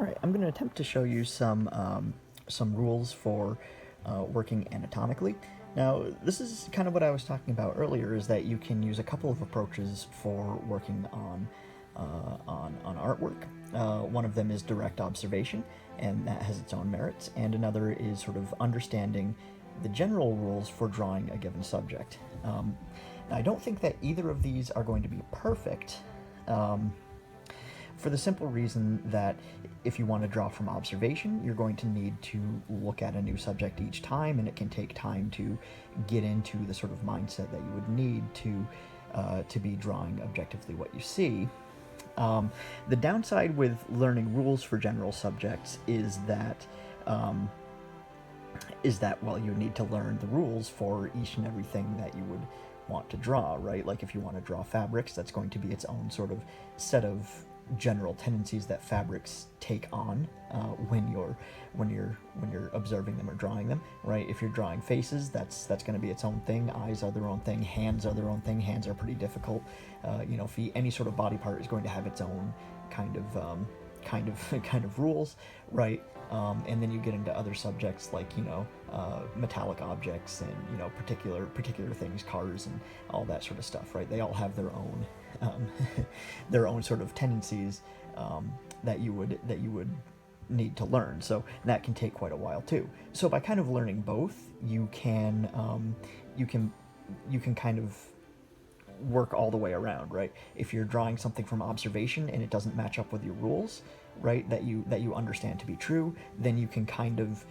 Alright, I'm going to attempt to show you some rules for working anatomically. Now, this is kind of what I was talking about earlier, is that you can use a couple of approaches for working on artwork. One of them is direct observation, and that has its own merits, and another is sort of understanding the general rules for drawing a given subject. Now, I don't think that either of these are going to be perfect, for the simple reason that if you want to draw from observation, you're going to need to look at a new subject each time, and it can take time to get into the sort of mindset that you would need to be drawing objectively what you see. The downside with learning rules for general subjects is that well, you need to learn the rules for each and everything that you would want to draw, right? Like if you want to draw fabrics, that's going to be its own sort of set of general tendencies that fabrics take on when you're observing them or drawing them, right? If you're drawing faces, that's going to be its own thing. Eyes are their own thing. Hands are their own thing. Hands are pretty difficult. Feet, any sort of body part is going to have its own kind of rules, right? And then you get into other subjects like metallic objects and particular things, cars and all that sort of stuff, right? They all have their own their own sort of tendencies that you would need to learn. So that can take quite a while too. So by kind of learning both, you can kind of work all the way around, right? If you're drawing something from observation and it doesn't match up with your rules, right, that you understand to be true, then you can kind of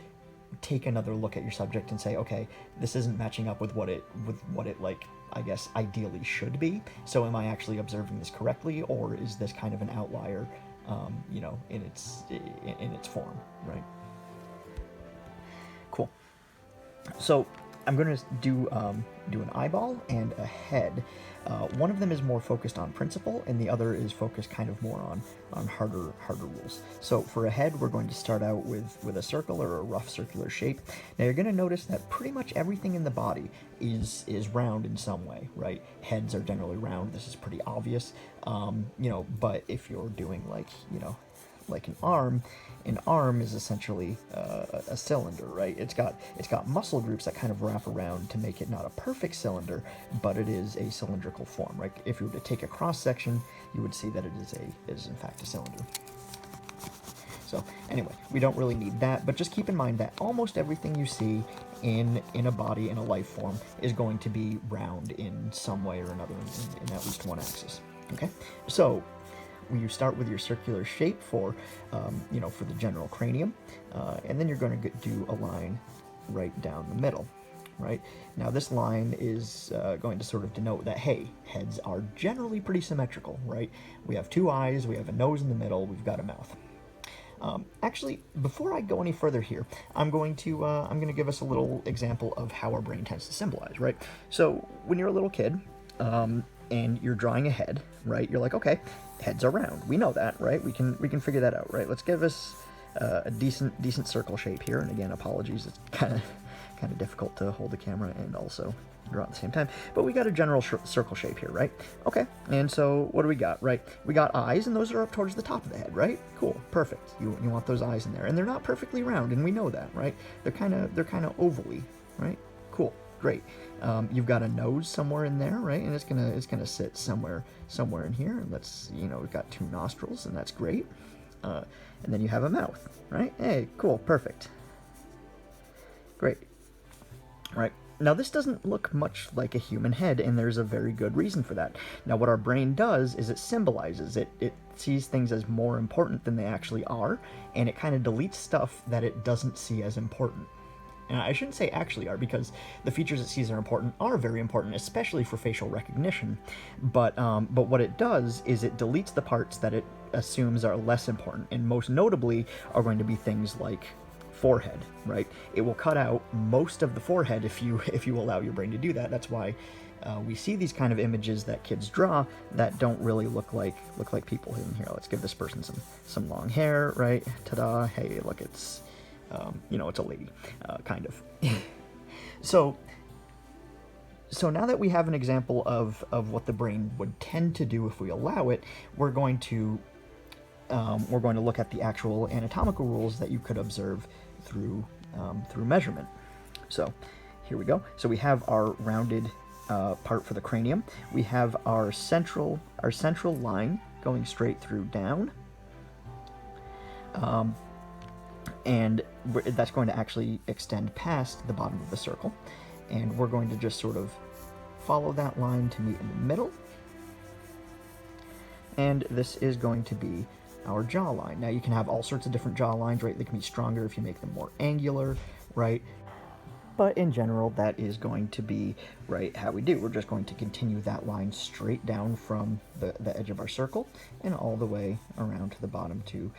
take another look at your subject and say, okay, this isn't matching up with what it like, I guess, ideally should be. So am I actually observing this correctly, or is this kind of an outlier, in its form, right? Cool. So I'm going to do an eyeball and a head. One of them is more focused on principle, and the other is focused kind of more on harder rules. So for a head, we're going to start out with a circle or a rough circular shape. Now you're going to notice that pretty much everything in the body is round in some way, right? Heads are generally round. This is pretty obvious, but if you're doing like an arm is essentially a cylinder, right? It's got muscle groups that kind of wrap around to make it not a perfect cylinder, but it is a cylindrical form, right? If you were to take a cross section, you would see that it is in fact a cylinder. So anyway, we don't really need that, but just keep in mind that almost everything you see in a body, in a life form, is going to be round in some way or another in at least one axis. Okay, so you start with your circular shape for the general cranium, and then you're going to do a line right down the middle, right? Now this line is going to sort of denote that, hey, heads are generally pretty symmetrical, right? We have two eyes, we have a nose in the middle, we've got a mouth. Actually, before I go any further here, I'm going to give us a little example of how our brain tends to symbolize, right? So when you're a little kid, and you're drawing a head, right? You're like, okay, heads are round. We know that, right? We can figure that out, right? Let's give us a decent circle shape here. And again, apologies, it's kind of difficult to hold the camera and also draw at the same time. But we got a general circle shape here, right? Okay. And so what do we got, right? We got eyes, and those are up towards the top of the head, right? Cool, perfect. You want those eyes in there, and they're not perfectly round, and we know that, right? They're kind of ovally, right? Cool. Great. You've got a nose somewhere in there, right? And it's gonna sit somewhere in here. And we've got two nostrils, and that's great. And then you have a mouth, right? Hey, cool, perfect. Great. Right. Now this doesn't look much like a human head, and there's a very good reason for that. Now what our brain does is it symbolizes it. It sees things as more important than they actually are, and it kind of deletes stuff that it doesn't see as important. And I shouldn't say actually are, because the features it sees are very important, especially for facial recognition. But what it does is it deletes the parts that it assumes are less important, and most notably are going to be things like forehead, right? It will cut out most of the forehead if you allow your brain to do that. That's why we see these kind of images that kids draw that don't really look like people. In here, let's give this person some long hair, right? Ta-da! Hey, look, it's it's a lady, kind of. So now that we have an example of what the brain would tend to do if we allow it, we're going to we're going to look at the actual anatomical rules that you could observe through through measurement. So here we go. So we have our rounded part for the cranium. We have our central line going straight through down, and that's going to actually extend past the bottom of the circle, and we're going to just sort of follow that line to meet in the middle, and this is going to be our jawline. Now you can have all sorts of different jawlines, right? They can be stronger if you make them more angular, right? But in general, that is going to be, right, how we do. We're just going to continue that line straight down from the edge of our circle and all the way around to the bottom to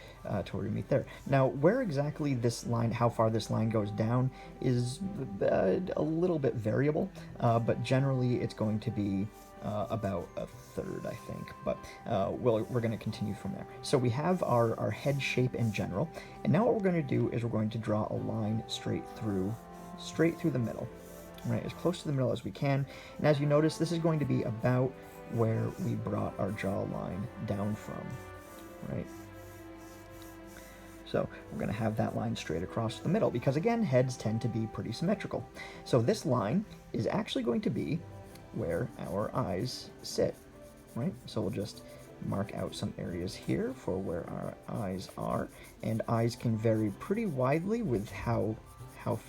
where we meet there. Now, where exactly this line, how far this line goes down is a little bit variable, but generally it's going to be about a third, I think, but we're going to continue from there. So we have our head shape in general, and now what we're going to do is we're going to draw a line straight through the middle, right, as close to the middle as we can. And as you notice, this is going to be about where we brought our jawline down from, right? So we're going to have that line straight across the middle because, again, heads tend to be pretty symmetrical. So this line is actually going to be where our eyes sit, right? So we'll just mark out some areas here for where our eyes are, and eyes can vary pretty widely with how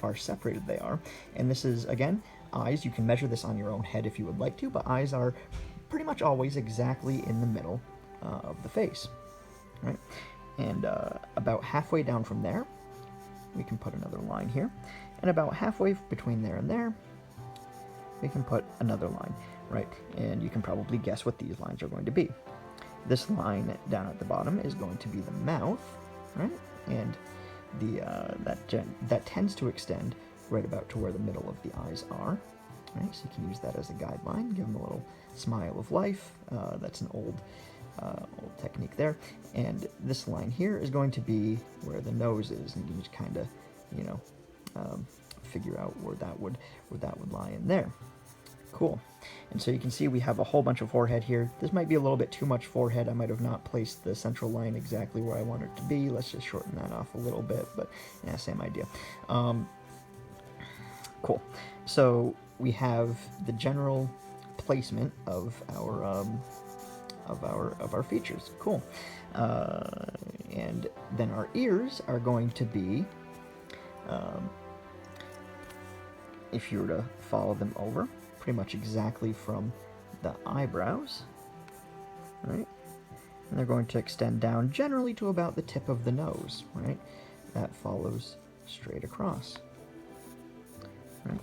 far separated they are. And this is, again, eyes, you can measure this on your own head if you would like to, but eyes are pretty much always exactly in the middle of the face, right? And about halfway down from there, we can put another line here, and about halfway between there and there, we can put another line, right? And you can probably guess what these lines are going to be. This line down at the bottom is going to be the mouth, right? And that tends to extend right about to where the middle of the eyes are, right? So you can use that as a guideline, give them a little smile of life. That's an old technique there. And this line here is going to be where the nose is, and you can just kind of, you know, figure out where that would lie in there. Cool. And so you can see we have a whole bunch of forehead here. This might be a little bit too much forehead. I might have not placed the central line exactly where I want it to be. Let's just shorten that off a little bit, but yeah, same idea. Cool. So we have the general placement of our features. Cool. And then our ears are going to be, if you were to follow them over, pretty much exactly from the eyebrows, right? And they're going to extend down generally to about the tip of the nose, right? That follows straight across, right?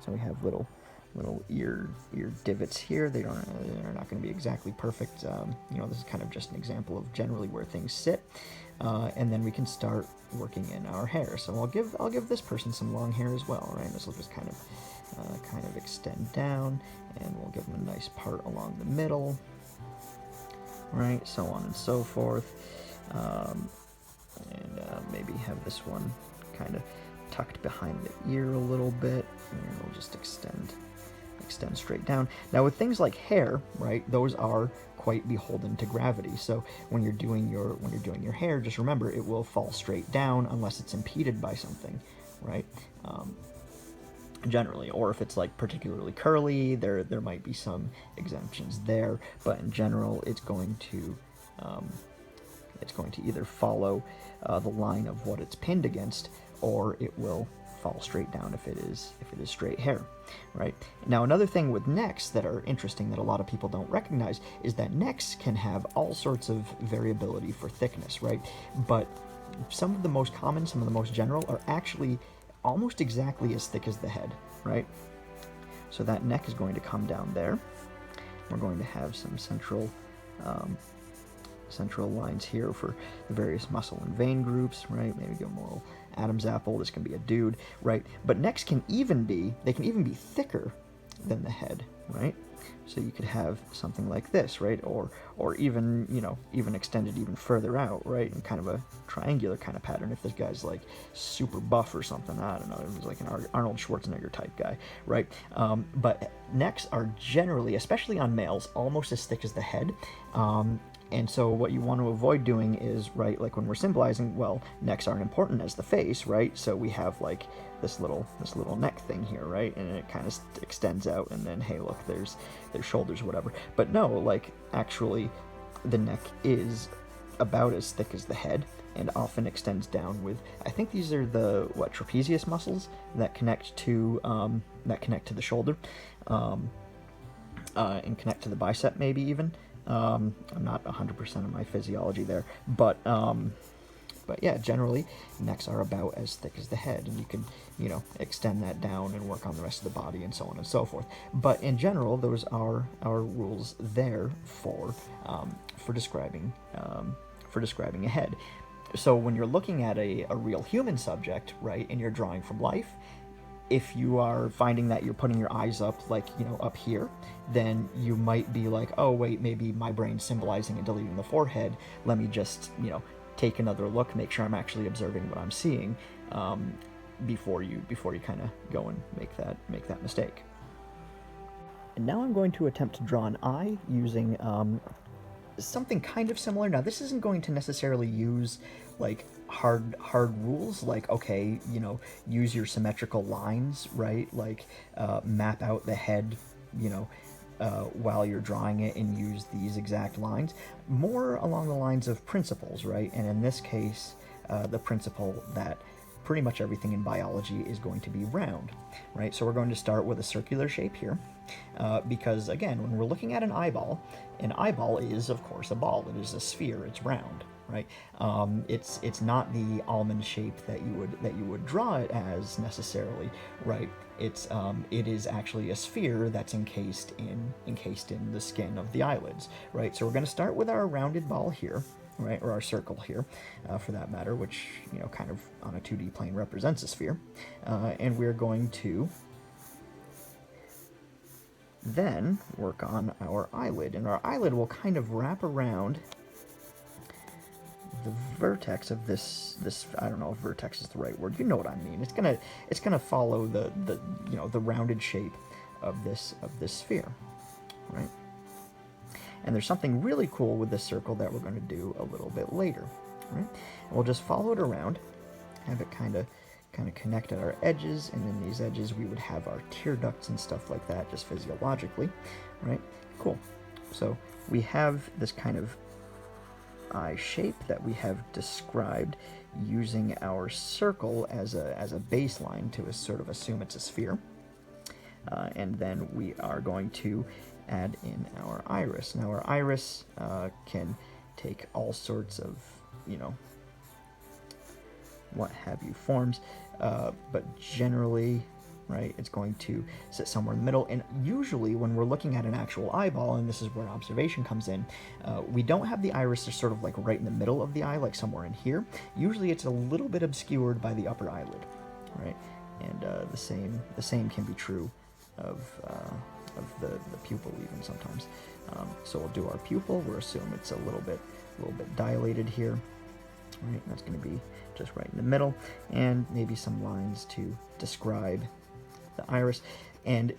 So we have little ear divots here. They're not going to be exactly perfect. You know, this is kind of just an example of generally where things sit. And then we can start working in our hair. So I'll give this person some long hair as well, right? This will just kind of extend down, and we'll give them a nice part along the middle, right? So on and so forth. And maybe have this one kind of tucked behind the ear a little bit, and we'll just extend straight down. Now with things like hair, right, those are quite beholden to gravity. So when you're doing your hair, just remember it will fall straight down unless it's impeded by something, right? Generally, or if it's like particularly curly, there might be some exemptions there, but in general, it's going to either follow the line of what it's pinned against, or it will fall straight down if it is straight hair, right? Now another thing with necks that are interesting that a lot of people don't recognize is that necks can have all sorts of variability for thickness, right? But some of the most common, some of the most general are actually almost exactly as thick as the head, right? So that neck is going to come down there. We're going to have some central lines here for the various muscle and vein groups, right? Maybe give them a little Adam's apple. This can be a dude, right? But necks can even be thicker than the head, right? So you could have something like this, right? Or even, you know, even extended even further out, right? In kind of a triangular kind of pattern if this guy's like super buff or something. I don't know, it was like an Arnold Schwarzenegger type guy, right? But necks are generally, especially on males, almost as thick as the head. And so what you want to avoid doing is, right, like when we're symbolizing, well, necks aren't important as the face, right? So we have like this little neck thing here, right? And it kind of extends out, and then, hey, look, there's shoulders, whatever. But no, like, actually, the neck is about as thick as the head, and often extends down with, I think these are the, what, trapezius muscles that connect to the shoulder, and connect to the bicep, maybe even. I'm not 100% of my physiology there, but yeah, generally necks are about as thick as the head, and you can, you know, extend that down and work on the rest of the body and so on and so forth. But in general, those are our rules there for describing a head. So when you're looking at a real human subject, right, and you're drawing from life, if you are finding that you're putting your eyes up, like, you know, up here, then you might be like, oh, wait, maybe my brain's symbolizing and deleting the forehead. Let me just, you know, take another look, make sure I'm actually observing what I'm seeing, before you kind of go and make that mistake. And now I'm going to attempt to draw an eye using something kind of similar. Now, this isn't going to necessarily use like hard rules, like, okay, you know, use your symmetrical lines, right? Like, map out the head, you know, while you're drawing it, and use these exact lines. More along the lines of principles, right? And in this case, the principle that pretty much everything in biology is going to be round, right? So we're going to start with a circular shape here, because again, when we're looking at an eyeball is, of course, a ball. It is a sphere. It's round, right? It's not the almond shape that you would draw it as necessarily, right? It is actually a sphere that's encased in the skin of the eyelids, right? So we're going to start with our rounded ball here, right, or our circle here, for that matter, which, you know, kind of on a 2D plane represents a sphere, and we're going to then work on our eyelid, and our eyelid will kind of wrap around the vertex of this, I don't know if vertex is the right word, you know what I mean. It's gonna follow the you know, the rounded shape of this sphere, right? And there's something really cool with this circle that we're going to do a little bit later, right? And we'll just follow it around, have it kind of connect at our edges, and in these edges we would have our tear ducts and stuff like that, just physiologically, right? Cool. So we have this kind of eye shape that we have described using our circle as a baseline to sort of assume it's a sphere, and then we are going to add in our iris. Now our iris can take all sorts of, you know, what have you forms, but generally, right, it's going to sit somewhere in the middle. And usually when we're looking at an actual eyeball, and this is where observation comes in, we don't have the iris just sort of like right in the middle of the eye, like somewhere in here. Usually it's a little bit obscured by the upper eyelid, right? And the same can be true of the pupil even sometimes. So we'll do our pupil. We'll assume it's a little bit dilated here. Right, that's going to be just right in the middle, and maybe some lines to describe the iris, and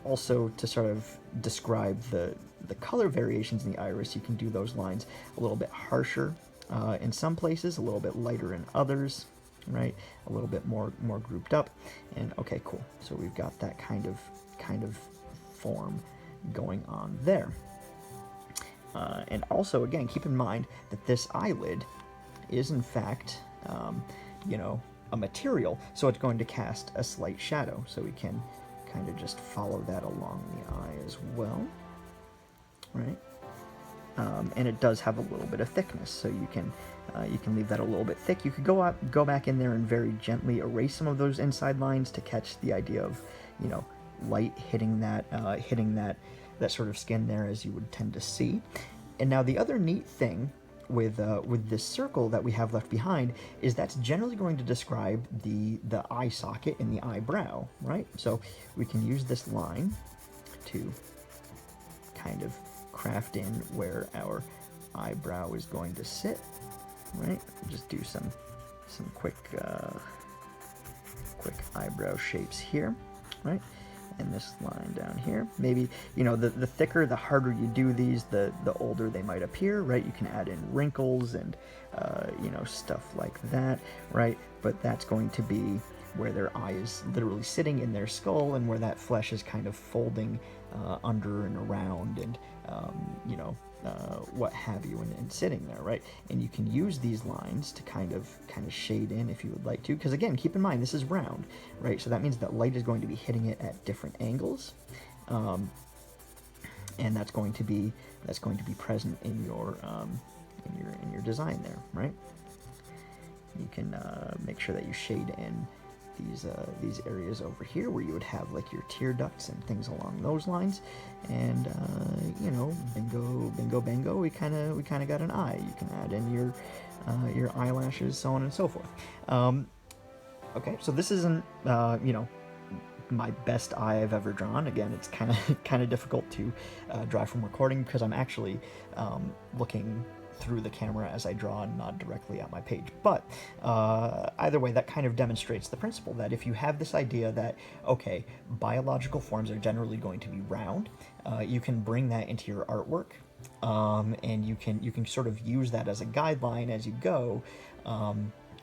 also to sort of describe the color variations in the iris. You can do those lines a little bit harsher in some places, a little bit lighter in others, right? A little bit more grouped up, and okay, cool. So we've got that kind of form going on there. And also, again, keep in mind that this eyelid is in fact, you know, a material, so it's going to cast a slight shadow, so we can kind of just follow that along the eye as well, right? And it does have a little bit of thickness, so you can leave that a little bit thick. You could go back in there and very gently erase some of those inside lines to catch the idea of, you know, light hitting that sort of skin there, as you would tend to see. And now the other neat thing with this circle that we have left behind is that's generally going to describe the eye socket and the eyebrow, right? So we can use this line to kind of craft in where our eyebrow is going to sit, right? Just do some quick quick eyebrow shapes here, right? And this line down here. Maybe, you know, the thicker, the harder you do these, the older they might appear, right? You can add in wrinkles and, you know, stuff like that, right? But that's going to be where their eye is literally sitting in their skull, and where that flesh is kind of folding under and around, and, you know, what have you, and sitting there, right? And you can use these lines to kind of shade in if you would like to, because again, keep in mind this is round, right? So that means that light is going to be hitting it at different angles, and that's going to be present in your design there, right? You can make sure that you shade in these areas over here where you would have like your tear ducts and things along those lines, and you know, bingo bango, we kind of got an eye. You can add in your eyelashes, so on and so forth. Okay, so this isn't you know, my best eye I've ever drawn. Again, it's kind of difficult to draw from recording because I'm actually looking through the camera as I draw and not directly at my page. But either way, that kind of demonstrates the principle that if you have this idea that, okay, biological forms are generally going to be round, you can bring that into your artwork, and you can sort of use that as a guideline as you go,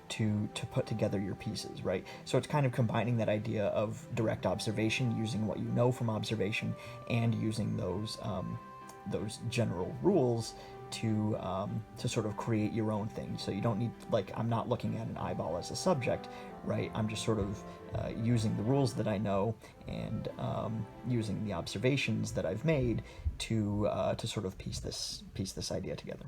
to put together your pieces, right? So it's kind of combining that idea of direct observation, using what you know from observation, and using those general rules to sort of create your own thing. So you don't need, like, I'm not looking at an eyeball as a subject, right? I'm just sort of using the rules that I know, and using the observations that I've made to sort of piece this idea together.